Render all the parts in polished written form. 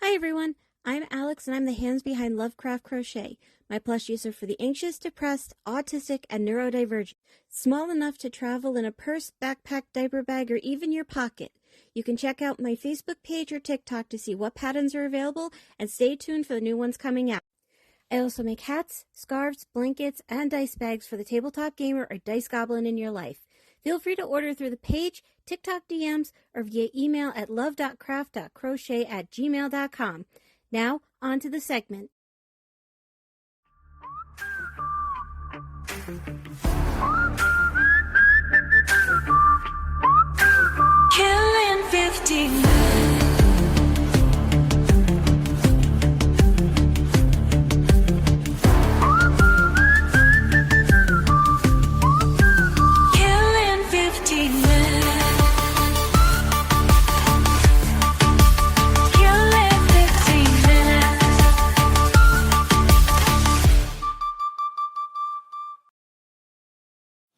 Hi everyone, I'm Alex and I'm the hands behind Lovecraft Crochet. My plushies are for the anxious, depressed, autistic, and neurodivergent. Small enough to travel in a purse, backpack, diaper bag, or even your pocket. You can check out my Facebook page or TikTok to see what patterns are available and stay tuned for the new ones coming out. I also make hats, scarves, blankets, and dice bags for the tabletop gamer or dice goblin in your life. Feel free to order through the page, TikTok DMs, or via email at love.craft.crochet@gmail.com. Now, on to the segment. Killing 15.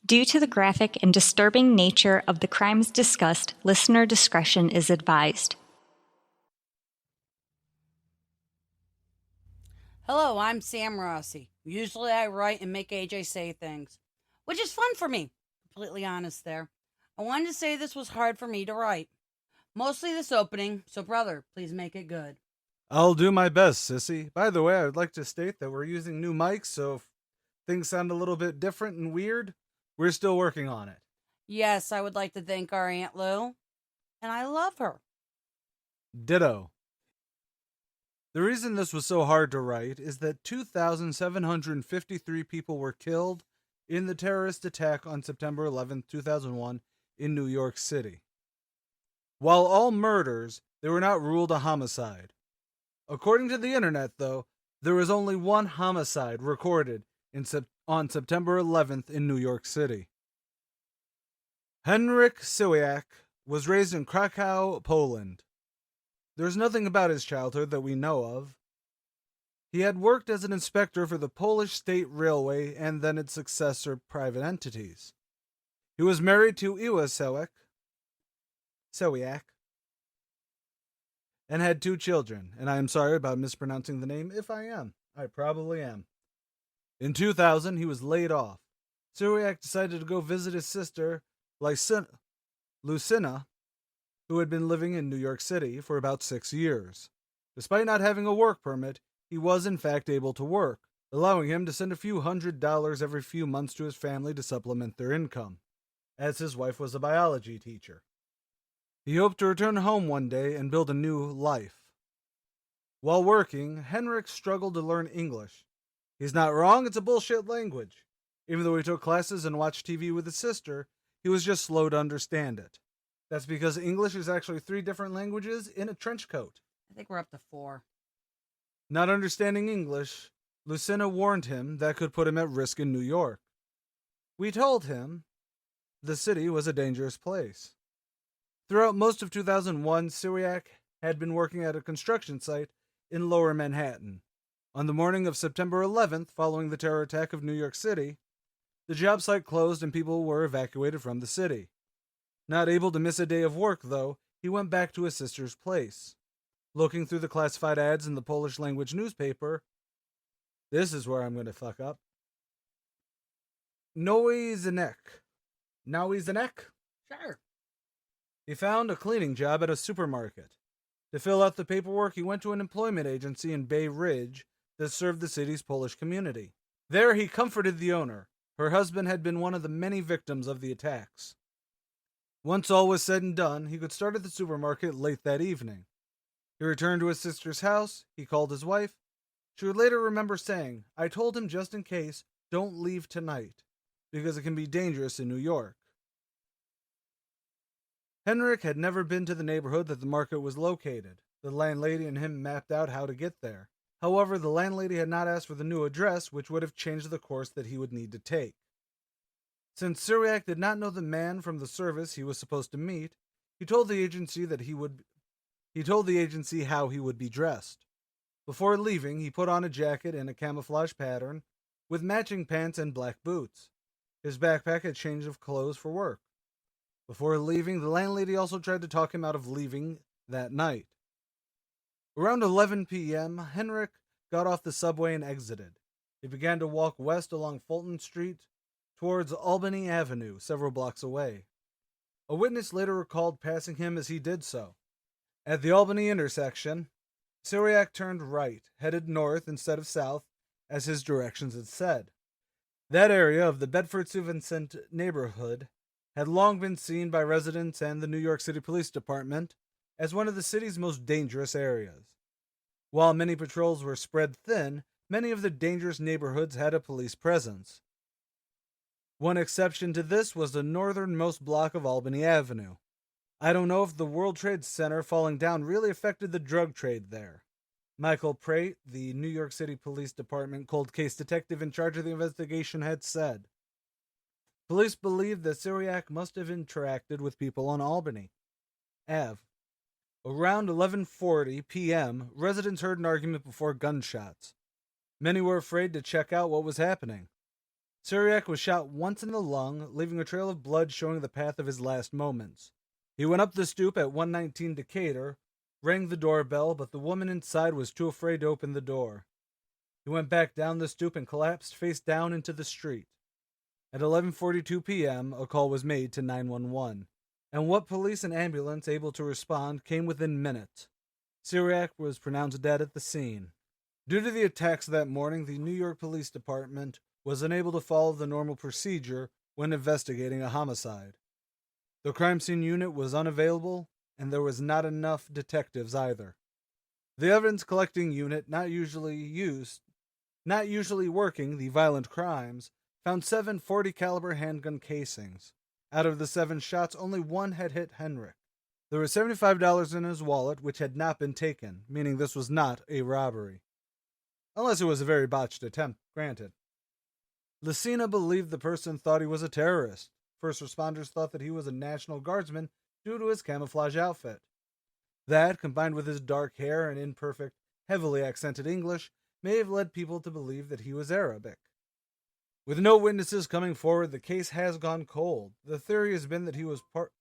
Due to the graphic and disturbing nature of the crimes discussed, listener discretion is advised. Hello, I'm Sam Rossi. Usually I write and make AJ say things, which is fun for me. Completely honest there. I wanted to say this was hard for me to write. Mostly this opening, so brother, please make it good. I'll do my best, Sissy. By the way, I would like to state that we're using new mics, so if things sound a little bit different and weird, we're still working on it. Yes, I would like to thank our Aunt Lou, and I love her. Ditto. The reason this was so hard to write is that 2,753 people were killed in the terrorist attack on September 11, 2001 in New York City. While all murders, they were not ruled a homicide. According to the internet, though, there was only one homicide recorded on September 11th in New York City. Henrik Siwiak was raised in Krakow, Poland. There's nothing about his childhood that we know of. He had worked as an inspector for the Polish State Railway and then its successor private entities. He was married to Iwa Siwiak, and had 2 children, and I am sorry about mispronouncing the name if I am. I probably am. In 2000, he was laid off. Siwiak decided to go visit his sister, Lucina, who had been living in New York City for about 6 years. Despite not having a work permit, he was in fact able to work, allowing him to send a few $100s every few months to his family to supplement their income, as his wife was a biology teacher. He hoped to return home one day and build a new life. While working, Henryk struggled to learn English. He's not wrong, it's a bullshit language. Even though he took classes and watched TV with his sister, he was just slow to understand it. That's because English is actually 3 different languages in a trench coat. I think we're up to 4. Not understanding English, Lucina warned him that could put him at risk in New York. We told him the city was a dangerous place. Throughout most of 2001, Siwiak had been working at a construction site in Lower Manhattan. On the morning of September 11th, following the terror attack of New York City, the job site closed and people were evacuated from the city. Not able to miss a day of work, though, he went back to his sister's place. Looking through the classified ads in the Polish language newspaper, this is where I'm going to fuck up. Nowizenek. Sure. He found a cleaning job at a supermarket. To fill out the paperwork, he went to an employment agency in Bay Ridge that served the city's Polish community. There he comforted the owner. Her husband had been one of the many victims of the attacks. Once all was said and done, he could start at the supermarket late that evening. He returned to his sister's house. He called his wife. She would later remember saying, "I told him just in case, don't leave tonight, because it can be dangerous in New York." Henryk had never been to the neighborhood that the market was located. The landlady and him mapped out how to get there. However, the landlady had not asked for the new address, which would have changed the course that he would need to take. Since Siwiak did not know the man from the service he was supposed to meet, he told the agency how he would be dressed. Before leaving, he put on a jacket in a camouflage pattern with matching pants and black boots. His backpack had change of clothes for work. Before leaving, the landlady also tried to talk him out of leaving that night. Around 11 p.m., Henrik got off the subway and exited. He began to walk west along Fulton Street towards Albany Avenue, several blocks away. A witness later recalled passing him as he did so. At the Albany intersection, Siwiak turned right, headed north instead of south, as his directions had said. That area of the Bedford-Stuyvesant neighborhood had long been seen by residents and the New York City Police Department as one of the city's most dangerous areas. While many patrols were spread thin, many of the dangerous neighborhoods had a police presence. One exception to this was the northernmost block of Albany Avenue. I don't know if the World Trade Center falling down really affected the drug trade there. Michael Prate, the New York City Police Department cold case detective in charge of the investigation, had said. Police believe that Siwiak must have interacted with people on Albany Ave. Around 11:40 p.m., residents heard an argument before gunshots. Many were afraid to check out what was happening. Siwiak was shot once in the lung, leaving a trail of blood showing the path of his last moments. He went up the stoop at 119 Decatur, rang the doorbell, but the woman inside was too afraid to open the door. He went back down the stoop and collapsed face down into the street. At 11:42 p.m., a call was made to 911, and what police and ambulance able to respond came within minutes. Siwiak was pronounced dead at the scene. Due to the attacks that morning, the New York Police Department was unable to follow the normal procedure when investigating a homicide. The crime scene unit was unavailable, and there was not enough detectives either. The evidence collecting unit, not usually working the violent crimes, found 7 .40 caliber handgun casings. Out of the 7 shots, only one had hit Henryk. There was $75 in his wallet, which had not been taken, meaning this was not a robbery. Unless it was a very botched attempt, granted. Lucina believed the person thought he was a terrorist. First responders thought that he was a National Guardsman due to his camouflage outfit. That, combined with his dark hair and imperfect, heavily accented English, may have led people to believe that he was Arabic. With no witnesses coming forward, the case has gone cold. The theory had been that he was part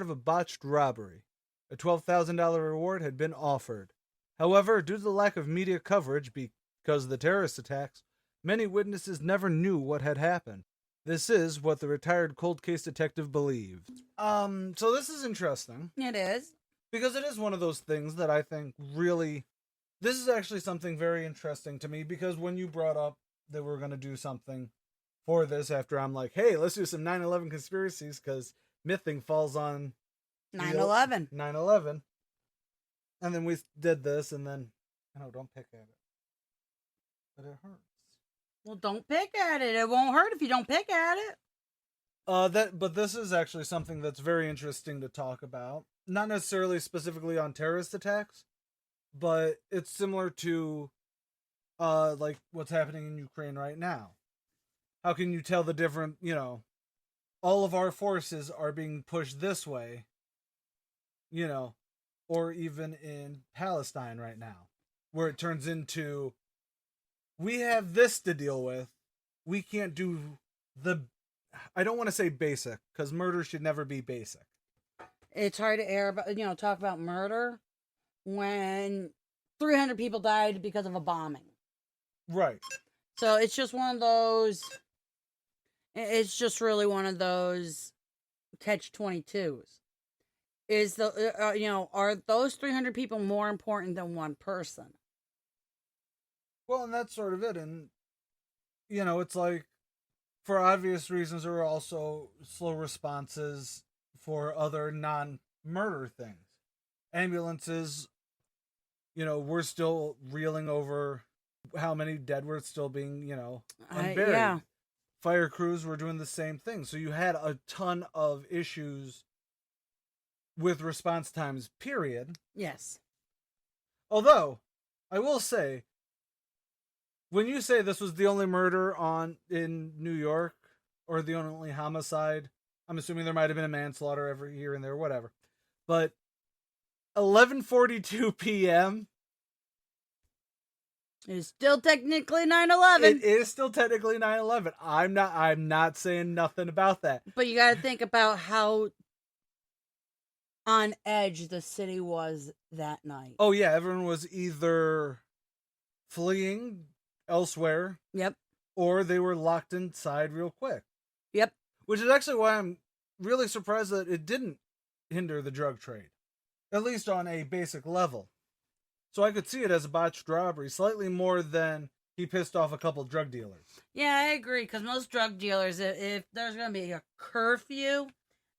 of a botched robbery. A $12,000 reward had been offered. However, due to the lack of media coverage because of the terrorist attacks, many witnesses never knew what had happened. This is what the retired cold case detective believed. So this is interesting. It is. Because it is one of those things that I think really... This is actually something very interesting to me, because when you brought up that we're going to do something for this after I'm like, hey, let's do some 9/11 conspiracies, because mything falls on 9/11. 9/11. And then we did this, and then... No, don't pick at it. But it hurts. Well, don't pick at it. It won't hurt if you don't pick at it. But this is actually something that's very interesting to talk about. Not necessarily specifically on terrorist attacks, but it's similar to like what's happening in Ukraine right now. How can you tell the different, all of our forces are being pushed this way, or even in Palestine right now, where it turns into, we have this to deal with. We can't do I don't want to say basic, because murder should never be basic. It's hard to talk about murder when 300 people died because of a bombing. Right. So it's just one of those, it's just really one of those catch-22s. Are those 300 people more important than one person? Well, and that's sort of it. And, it's like, for obvious reasons, there are also slow responses for other non-murder things. Ambulances, we're still reeling over how many dead were still being, unburied. Yeah. Fire crews were doing the same thing. So you had a ton of issues with response times, period. Yes. Although, I will say, when you say this was the only murder in New York, or the only homicide, I'm assuming there might have been a manslaughter every here and there, whatever. But 11:42 p.m. It's still technically 9/11. It is still technically 9/11. I'm not saying nothing about that. But you got to think about how on edge the city was that night. Oh, yeah, everyone was either fleeing elsewhere. Yep. Or they were locked inside real quick. Yep. Which is actually why I'm really surprised that it didn't hinder the drug trade. At least on a basic level. So I could see it as a botched robbery, slightly more than he pissed off a couple drug dealers. Yeah, I agree, because most drug dealers, if there's going to be a curfew,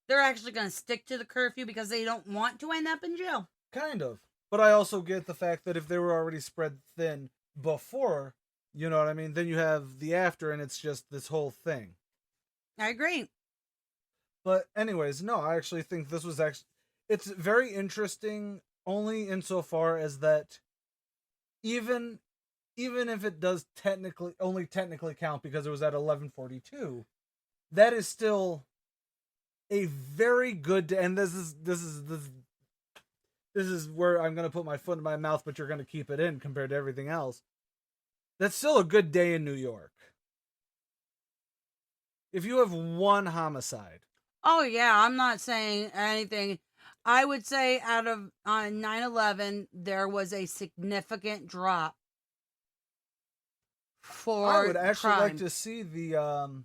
they're actually going to stick to the curfew because they don't want to end up in jail. Kind of. But I also get the fact that if they were already spread thin before, you know what I mean, then you have the after and it's just this whole thing. I agree. But anyways, no, I actually think this was it's very interesting only insofar as that even if it does only technically count because it was at 11:42, that is still a very good, and this is where I'm going to put my foot in my mouth, but you're going to keep it in compared to everything else. That's still a good day in New York. If you have one homicide. Oh, yeah, I'm not saying anything. I would say out of on 9/11, there was a significant drop for I would actually crime. like to see the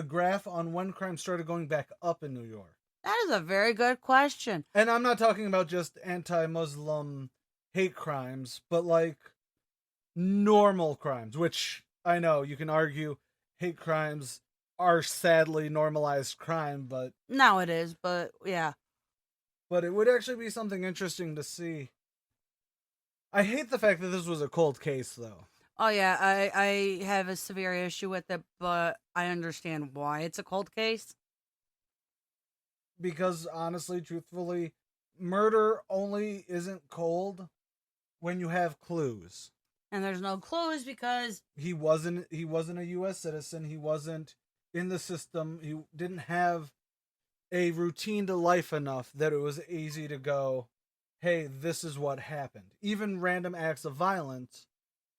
graph on when crime started going back up in New York. That is a very good question. And I'm not talking about just anti-Muslim hate crimes, but like normal crimes, which I know you can argue hate crimes are sadly normalized crime, but No, it is, but yeah. But it would actually be something interesting to see. I hate the fact that this was a cold case, though. Oh, yeah, I have a severe issue with it, but I understand why it's a cold case. Because honestly, truthfully, murder only isn't cold when you have clues. And there's no clues because He wasn't a US citizen, he wasn't in the system, he didn't have a routine to life enough that it was easy to go, hey, this is what happened. Even random acts of violence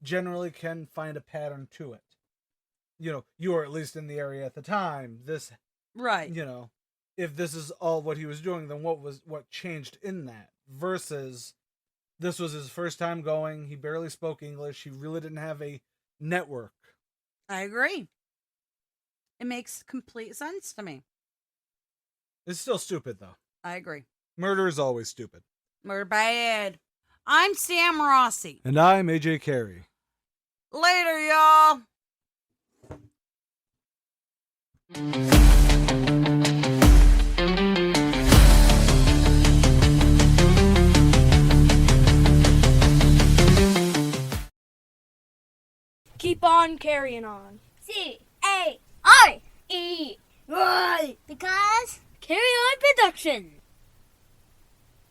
generally can find a pattern to it. You know, you were at least in the area at the time. This, right. you know, if this is all what he was doing, then what changed in that? Versus this was his first time going, he barely spoke English, he really didn't have a network. I agree. It makes complete sense to me. It's still stupid, though. I agree. Murder is always stupid. Murder bad. I'm Sam Rossi. And I'm AJ Carey. Later, y'all. Keep on carrying on. CARE. Because Carry On Productions.